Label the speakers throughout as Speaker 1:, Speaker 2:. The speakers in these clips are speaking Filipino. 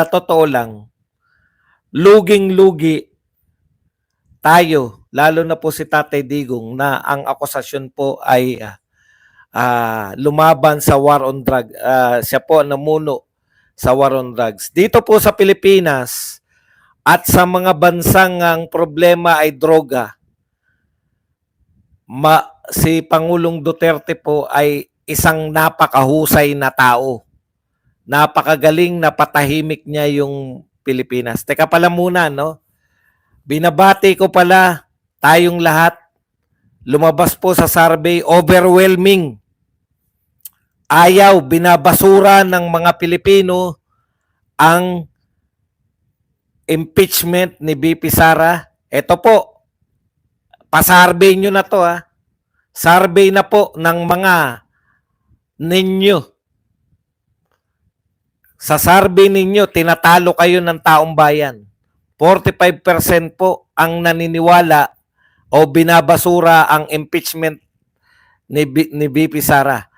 Speaker 1: Sa totoo lang, luging-lugi tayo, lalo na po si Tatay Digong na ang akusasyon po ay lumaban sa war on drug. Siya po ang namuno sa war on drugs. Dito po sa Pilipinas at sa mga bansang ang problema ay droga, si Pangulong Duterte po ay isang napakahusay na tao. Napakagaling na patahimik niya yung Pilipinas. Teka pala muna, no? Binabati ko pala tayong lahat. Lumabas po sa survey, overwhelming. Ayaw, binabasura ng mga Pilipino ang impeachment ni BP Sara. Ito po, pa-survey nyo na to ha. Survey na po ng mga ninyo. Sa survey ninyo, tinatalo kayo ng taong bayan. 45% po ang naniniwala o binabasura ang impeachment ni BP Sara.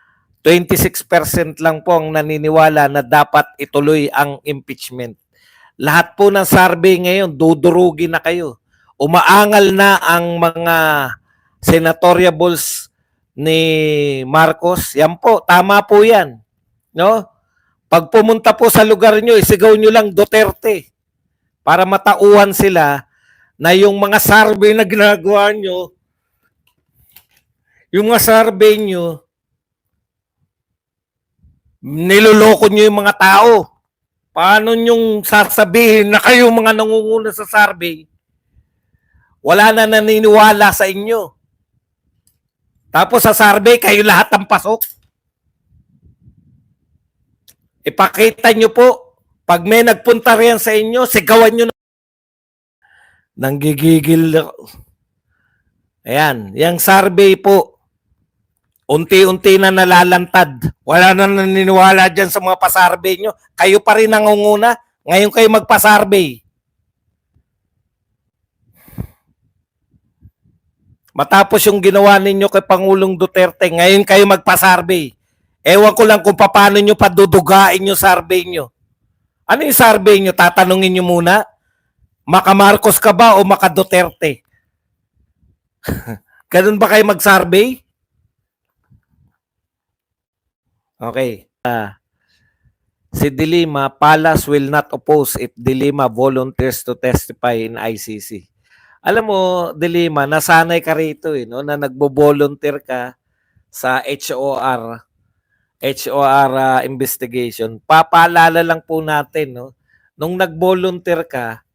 Speaker 1: 26% lang po ang naniniwala na dapat ituloy ang impeachment. Lahat po ng survey ngayon, dudurugin na kayo. Umaangal na ang mga senatoriables ni Marcos. Yan po, tama po yan. No? Pag pumunta po sa lugar nyo, isigaw nyo lang Duterte para matauhan sila na yung mga survey na ginagawa nyo, yung mga survey nyo, niloloko nyo yung mga tao. Paano nyong sasabihin na kayo mga nangunguna sa survey, wala na naniniwala sa inyo. Tapos sa survey, kayo lahat ang pasok. Ipakita nyo po, pag may nagpunta riyan sa inyo, sigawan nyo na. Nanggigigil. Ayan, yung survey po, unti-unti na nalalantad. Wala na naniniwala dyan sa mga pasarvey nyo. Kayo pa rin nangunguna. Ngayon kayo magpasarvey. Matapos yung ginawa ninyo kay Pangulong Duterte, ngayon kayo magpasarvey. Ewan ko lang kung paano nyo padudugain yung survey nyo. Ano yung survey nyo? Tatanungin nyo muna, maka Marcos ka ba o maka Duterte? Ganun ba kayo mag-survey? Okay. Si De Lima, Palas will not oppose if De Lima volunteers to testify in ICC. Alam mo, De Lima, nasanay ka rito no, na nagbo-volunteer ka sa HOR investigation. Papaalala lang po natin, no, nung nag-volunteer ka,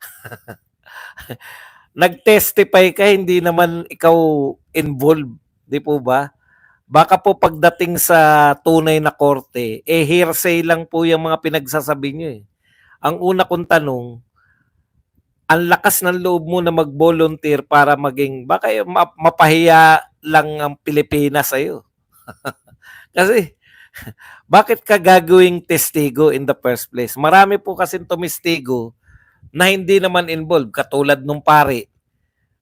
Speaker 1: nag-testify ka, hindi naman ikaw involved, di po ba? Baka po pagdating sa tunay na korte, hearsay lang po yung mga pinagsasabi nyo eh. Ang una kong tanong, ang lakas ng loob mo na mag-volunteer para maging, baka mapahiya lang ang Pilipinas sa'yo. Kasi, bakit ka gagawing testigo in the first place? Marami po kasing tumestigo na hindi naman involved, katulad nung pare.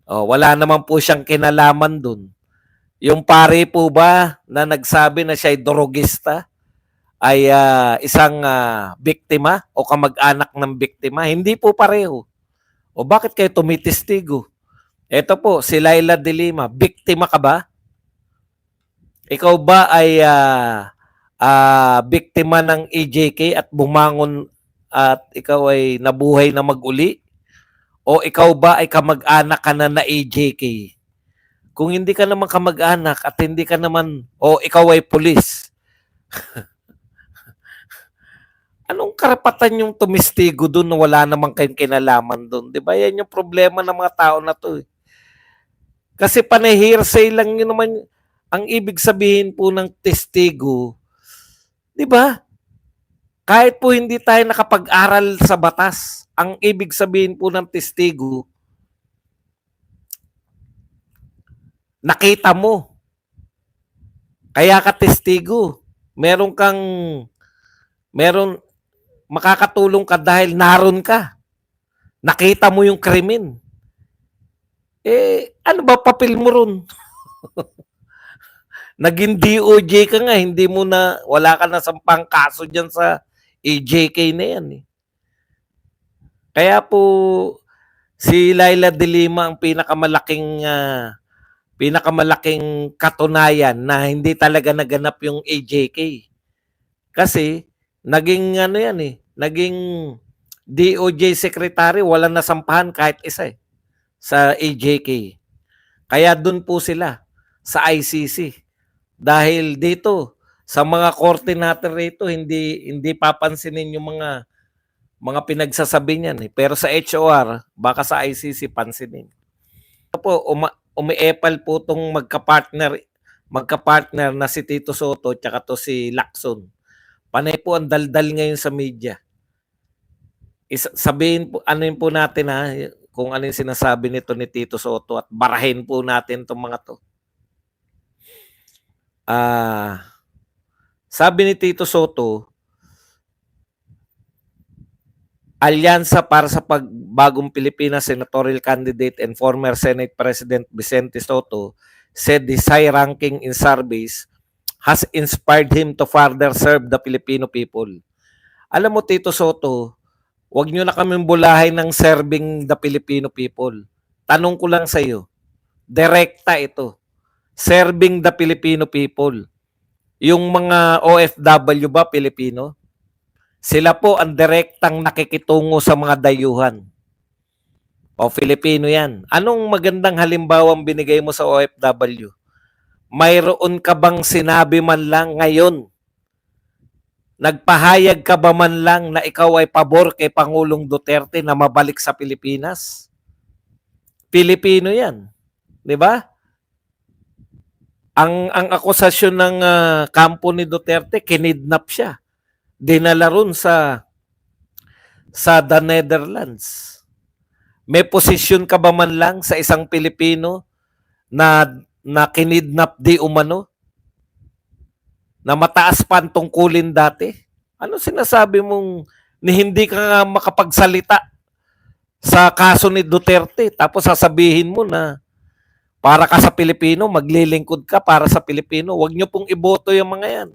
Speaker 1: Wala naman po siyang kinalaman dun. Yung pare po ba na nagsabi na siya ay drogista ay isang biktima o kamag-anak ng biktima? Hindi po pareho. O bakit kayo tumitestigo? Ito po, si Laila De Lima, biktima ka ba? Ikaw ba ay biktima ng EJK at bumangon at ikaw ay nabuhay na mag-uli? O ikaw ba ay kamag-anak ka na EJK? Kung hindi ka naman kamag-anak at hindi ka naman, o ikaw ay pulis, anong karapatan yung tumistigo doon na wala namang kayong kinalaman doon? Di ba? Yan yung problema ng mga tao na to. Kasi panay-hearsay lang yun naman. Ang ibig sabihin po ng testigo, di ba? Kahit po hindi tayo nakapag-aral sa batas, ang ibig sabihin po ng testigo, nakita mo. Kaya ka testigo. Makakatulong ka dahil naroon ka. Nakita mo yung krimen. Ano ba papel mo ron? Naging DOJ ka nga, wala ka na sampang kaso dyan sa EJK na yan. Kaya po si Laila de Lima ang pinakamalaking katunayan na hindi talaga naganap yung AJK. Kasi naging ano yan eh, naging DOJ secretary, walang nasampahan kahit isa eh, sa AJK. Kaya dun po sila sa ICC. Dahil dito sa mga korte natin rito hindi papansinin yung mga pinagsasabi niyan eh. Pero sa HOR, baka sa ICC pansinin. Ito po umiepal po tong magka-partner na si Tito Soto tsaka to si Lacson. Panay po ang daldal ngayon sa media. Sabihin po, ano po natin ha, kung ano yung sinasabi nito ni Tito Soto at barahin po natin itong mga to. Sabi ni Tito Soto, alyansa para sa pagbagong Pilipinas senatorial candidate and former Senate President Vicente Soto said his high ranking in surveys has inspired him to further serve the Filipino people. Alam mo, Tito Soto, wag nyo na kaming bulahin ng serving the Filipino people. Tanong ko lang sa iyo, direkta ito. Serving the Filipino people. Yung mga OFW ba, Pilipino? Sila po ang direktang nakikitungo sa mga dayuhan. O Filipino yan. Anong magandang halimbawang binigay mo sa OFW? Mayroon ka bang sinabi man lang ngayon? Nagpahayag ka ba man lang na ikaw ay pabor kay Pangulong Duterte na mabalik sa Pilipinas? Pilipino yan. Di ba? Ang akusasyon ng kampo ni Duterte, kinidnap siya. Dinala ron sa the Netherlands. May posisyon ka ba man lang sa isang Pilipino na kinidnap di umano? Na mataas pa ang tungkulin dati? Ano sinasabi mong ni hindi ka nga makapagsalita sa kaso ni Duterte tapos sasabihin mo na para ka sa Pilipino, maglilingkod ka para sa Pilipino. Huwag nyo pong iboto yung mga yan.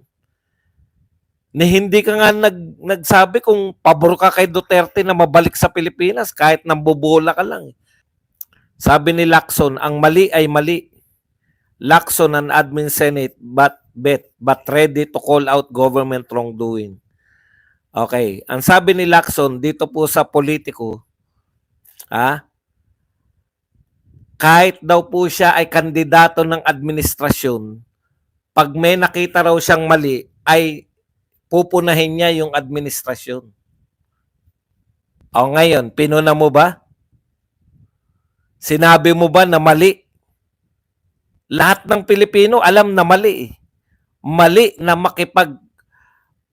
Speaker 1: Ni hindi ka nga nagsabi kung pabor ka kay Duterte na mabalik sa Pilipinas kahit nambobola ka lang. Sabi ni Lacson, ang mali ay mali. Lacson and admin Senate but ready to call out government wrongdoing. Okay, ang sabi ni Lacson dito po sa Politico, kahit daw po siya ay kandidato ng administrasyon, pag may nakita raw siyang mali, ay pupunahin niya yung administrasyon. O ngayon, pinuna mo ba? Sinabi mo ba na mali? Lahat ng Pilipino alam na mali. Mali na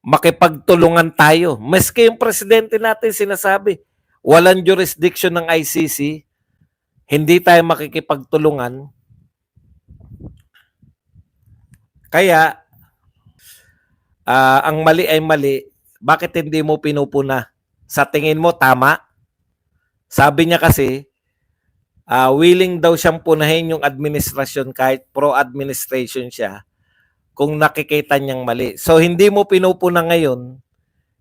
Speaker 1: makipagtulungan tayo. Maski yung presidente natin sinasabi, walang jurisdiction ng ICC, hindi tayo makikipagtulungan. Kaya, ang mali ay mali. Bakit hindi mo pinupuna? Sa tingin mo, tama? Sabi niya kasi, willing daw siyang punahin yung administrasyon kahit pro-administration siya kung nakikita niyang mali. So, hindi mo pinupuna ngayon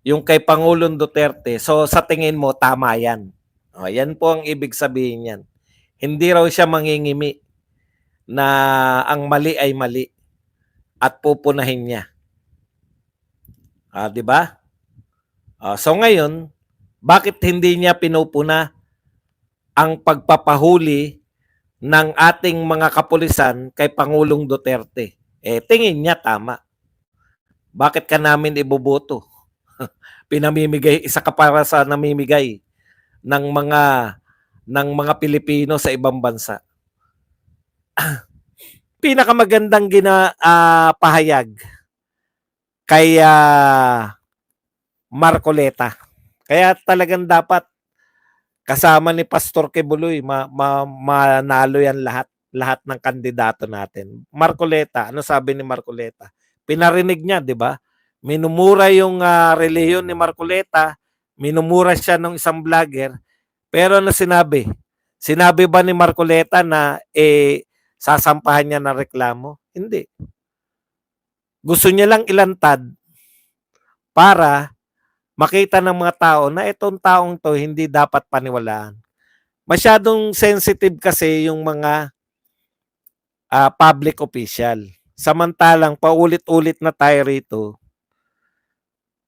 Speaker 1: yung kay Pangulong Duterte. So, sa tingin mo, tama yan. O, yan po ang ibig sabihin yan. Hindi raw siya mangingimi na ang mali ay mali at pupunahin niya. Di ba? So, ngayon, bakit hindi niya pinupuna ang pagpapahuli ng ating mga kapulisan kay Pangulong Duterte? Tingin niya tama. Bakit ka namin iboboto? Pinamimigay, isa ka para sa namimigay ng mga Pilipino sa ibang bansa. Pinakamagandang pahayag kay Marcoleta. Kaya talagang dapat kasama ni Pastor Kibuloy, manalo yan lahat ng kandidato natin. Marcoleta, ano sabi ni Marcoleta? Pinarinig niya, di ba? Minumura yung reliyon ni Marcoleta, minumura siya ng isang vlogger, pero ano sinabi? Sinabi ba ni Marcoleta na sasampahan niya ng reklamo? Hindi. Gusto niya lang ilantad para makita ng mga tao na itong taong 'to hindi dapat paniwalaan. Masyadong sensitive kasi yung mga, public official. Samantalang paulit-ulit na tayo rito,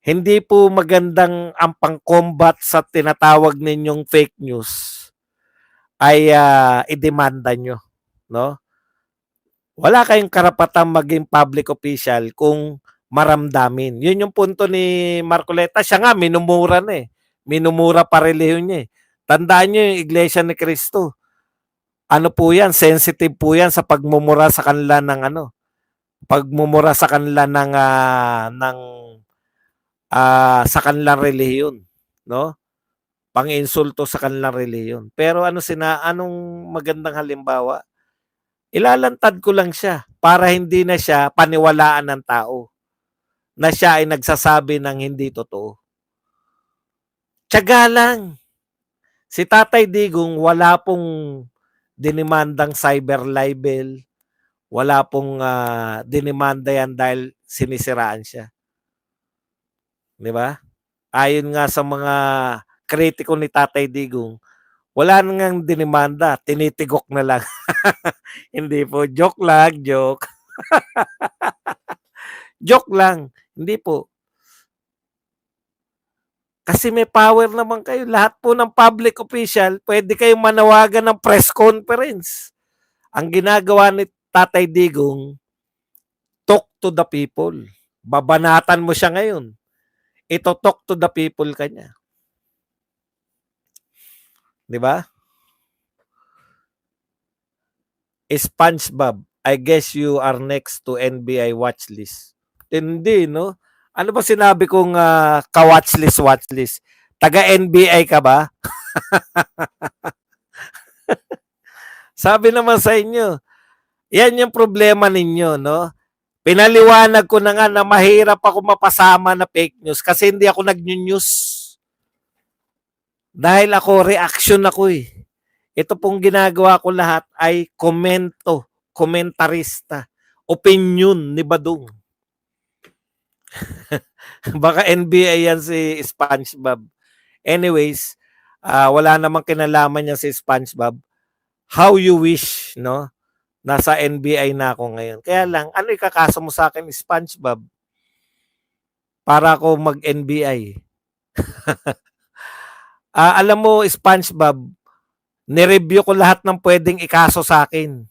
Speaker 1: hindi po magandang ang pang-combat sa tinatawag ninyong fake news ay, idemanda niyo, 'no? Wala kayong karapatang maging public official kung maramdamin. 'Yun yung punto ni Marcoleta, siya nga minumura na, minumura pa relihiyon niya, eh. Tandaan niyo yung Iglesia ni Cristo, ano po 'yan, sensitive po 'yan sa pagmumura sa kanila ng ano, pagmumura sa kanila sa kanilang relihiyon, 'no? Panginsulto sa kanilang relihiyon. Pero anong magandang halimbawa? Ilalantad ko lang siya para hindi na siya paniwalaan ng tao na siya ay nagsasabi ng hindi totoo. Tiyaga lang. Si Tatay Digong wala pong dinimandang cyber libel, wala pong dinimanda yan dahil sinisiraan siya. Di ba? Ayon nga sa mga kritiko ni Tatay Digong, wala nang dinimanda, tinitigok na lang. Hindi po, joke lang, joke. Joke lang, hindi po. Kasi may power naman kayo. Lahat po ng public official, pwede kayong manawagan ng press conference. Ang ginagawa ni Tatay Digong, talk to the people. Babanatan mo siya ngayon. Ito talk to the people kanya. Di ba? SpongeBob, I guess you are next to NBI watchlist. Hindi, no? Ano ba sinabi kong ka-watchlist? Taga-NBI ka ba? Sabi naman sa inyo, yan yung problema ninyo, no? Pinaliwanag ko na nga na mahirap ako mapasama na fake news kasi hindi ako nag-news. Dahil ako, reaction ako eh. Ito pong ginagawa ko lahat ay komentarista, opinion ni Badong. Baka NBA yan si SpongeBob. Anyways, wala namang kinalaman niya si SpongeBob. How you wish, no? Nasa NBI na ako ngayon. Kaya lang, ano ikakaso mo sa akin, SpongeBob? Para ako mag-NBI. Alam mo, SpongeBob, nireview ko lahat ng pwedeng ikaso sa akin.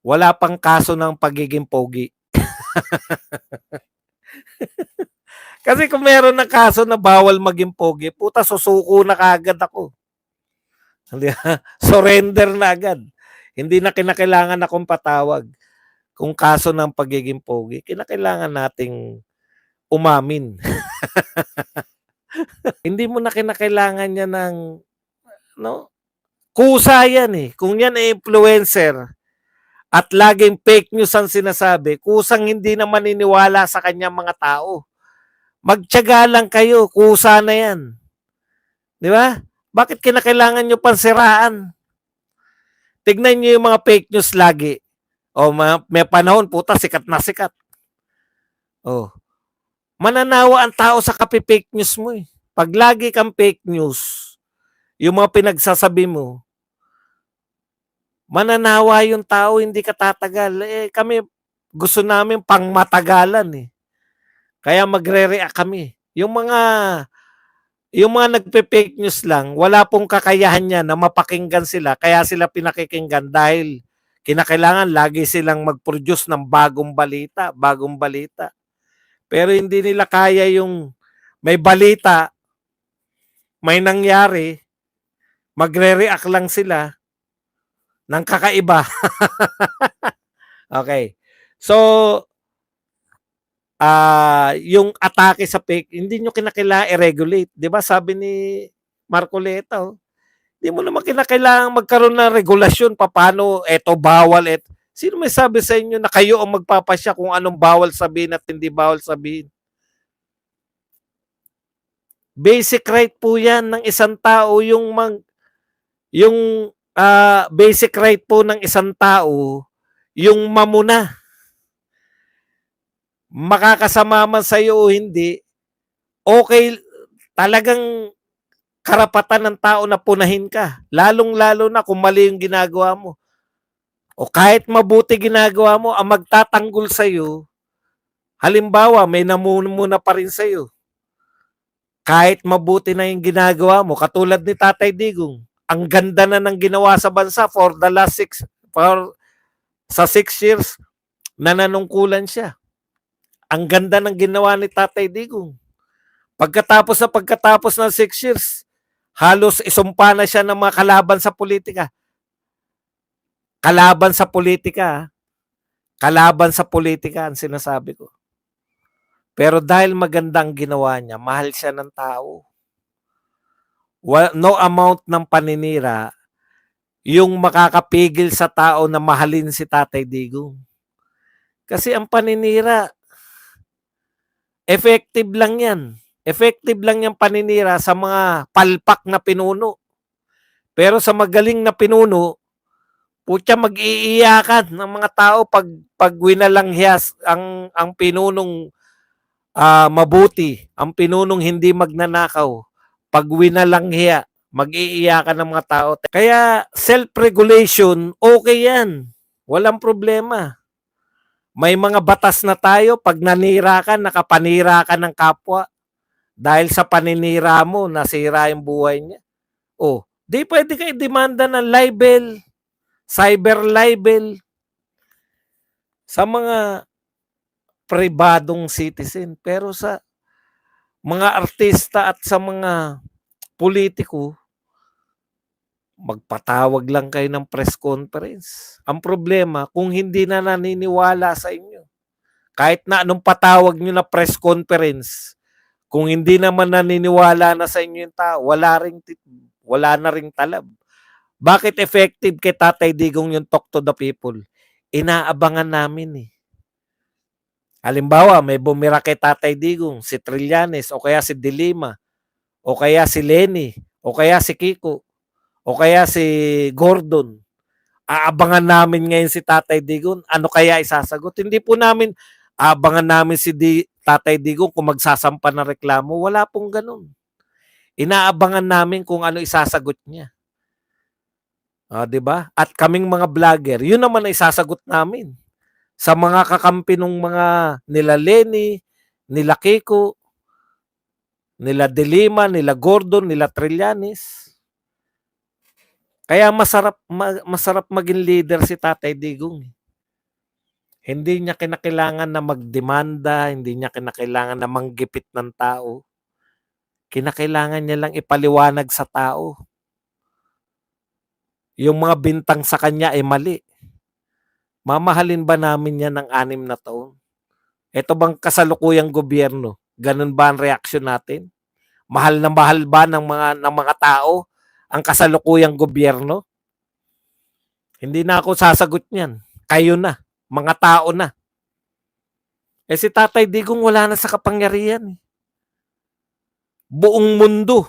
Speaker 1: Wala pang kaso ng pagiging pogi. Kasi kung meron ng kaso na bawal maging pogi, puta, susuko na kagad ako. Surrender na agad. Hindi na kinakailangan akong patawag. Kung kaso ng pagiging pogi, kinakailangan nating umamin. Hindi mo na kinakailangan niya ng, no? Kusa yan eh. Kung yan ay influencer at laging fake news ang sinasabi, kusang hindi na maniniwala sa kanyang mga tao. Magtiyaga lang kayo, kusa na yan. Di ba? Bakit kinakailangan nyo pansiraan? Tignan nyo yung mga fake news lagi. O may panahon, puta, sikat na sikat. O, mananawa ang tao sa kapi-fake news mo eh. Pag lagi kang fake news, yung mga pinagsasabi mo, mananawa yung tao, hindi ka tatagal. Kami, gusto namin pang matagalan eh. Kaya magre-react kami. Yung mga nagpe-fake news lang, wala pong kakayahan niya na mapakinggan sila, kaya sila pinakikinggan dahil kinakailangan lagi silang mag-produce ng bagong balita. Pero hindi nila kaya yung may balita, may nangyari, magre-react lang sila ng kakaiba. Okay. So, yung atake sa fake, hindi nyo kinakailangan i-regulate. Di ba sabi ni Marcoleta, hindi mo naman kinakailangan magkaroon ng regulasyon paano eto bawal. Sino may sabi sa inyo na kayo ang magpapasya kung anong bawal sabihin at hindi bawal sabihin? Basic right po yan ng isang tao, yung basic right po ng isang tao, yung mamuna. Makakasama man sa iyo o hindi, okay, talagang karapatan ng tao na punahin ka. Lalong-lalo na kung mali yung ginagawa mo. O kahit mabuti ginagawa mo, ang magtatanggol sa'yo, halimbawa, may namumuna pa rin sa'yo. Kahit mabuti na yung ginagawa mo, katulad ni Tatay Digong, ang ganda na ng ginawa sa bansa for the last sa 6 years, nananungkulan siya. Ang ganda ng ginawa ni Tatay Digong. Pagkatapos ng 6 years, halos isumpa na siya ng mga kalaban sa politika. Kalaban sa politika. Kalaban sa politika ang sinasabi ko. Pero dahil magandang ginawa niya, mahal siya ng tao. No amount ng paninira yung makakapigil sa tao na mahalin si Tatay Digong. Kasi ang paninira, effective lang yan. Effective lang yung paninira sa mga palpak na pinuno. Pero sa magaling na pinuno, putya mag-iiyakan ng mga tao pag winalanghiyas ang pinunong mabuti, ang pinunong hindi magnanakaw. Pag winalanghiya, mag-iiyakan ng mga tao. Kaya self-regulation, okay yan. Walang problema. May mga batas na tayo, pag nanira ka, nakapanira ka ng kapwa. Dahil sa paninira mo, nasira yung buhay niya. Oh, di pwede kayo demanda ng libel, cyber libel, sa mga pribadong citizen. Pero sa mga artista at sa mga politiko, magpatawag lang kayo ng press conference. Ang problema, kung hindi na naniniwala sa inyo, kahit na anong patawag nyo na press conference, kung hindi naman naniniwala na sa inyo yung tao, wala na ring talab. Bakit effective kay Tatay Digong yung talk to the people? Inaabangan namin eh. Halimbawa, may bumira kay Tatay Digong, si Trillanes, o kaya si Dilima, o kaya si Lenny, o kaya si Kiko, o kaya si Gordon. Aabangan namin ngayon si Tatay Digong, ano kaya isasagot? Hindi po namin aabangan namin si Tatay Digong kung magsasampa ng reklamo. Wala pong ganun. Inaabangan namin kung ano isasagot niya. 'Di ba? At kaming mga vlogger, yun naman ang isasagot namin. Sa mga kakampi ng mga nila Lenny, nila Kiko, nila Dilima, nila Gordon, nila Trillanes. Kaya masarap maging leader si Tatay Digong. Hindi niya kinakailangan na magdemanda, hindi niya kinakailangan na manggipit ng tao. Kinakailangan niya lang ipaliwanag sa tao. Yung mga bintang sa kanya ay mali. Mamahalin ba namin yan ng 6 na taon? Ito bang kasalukuyang gobyerno? Ganun ba ang reaksyon natin? Mahal na mahal ba ng mga tao ang kasalukuyang gobyerno? Hindi na ako sasagot niyan. Kayo na, mga tao na. Si Tatay Digong wala na sa kapangyarihan. Buong mundo